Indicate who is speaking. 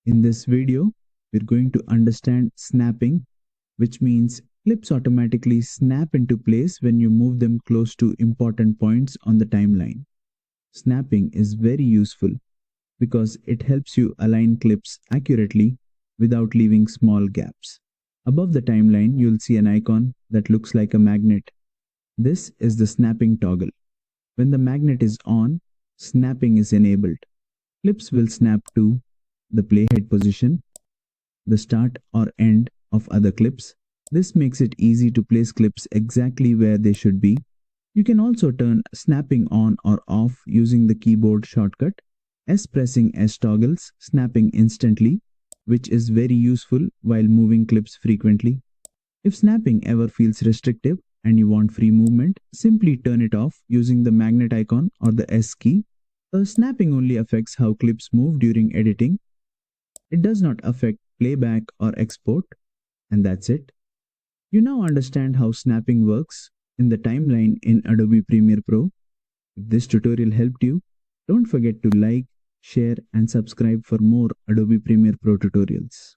Speaker 1: In this video, we're going to understand snapping, which means clips automatically snap into place when you move them close to important points on the timeline. Snapping is very useful because it helps you align clips accurately without leaving small gaps. Above the timeline, you'll see an icon that looks like a magnet. This is the snapping toggle. When the magnet is on, snapping is enabled. Clips will snap to the playhead position, the start or end of other clips. This makes it easy to place clips exactly where they should be. You can also turn snapping on or off using the keyboard shortcut. Pressing S toggles snapping instantly, which is very useful while moving clips frequently. If snapping ever feels restrictive and you want free movement, simply turn it off using the magnet icon or the S key. Snapping only affects how clips move during editing. It does not affect playback or export, and that's it. You now understand how snapping works in the timeline in Adobe Premiere Pro. If this tutorial helped you, don't forget to like, share, and subscribe for more Adobe Premiere Pro tutorials.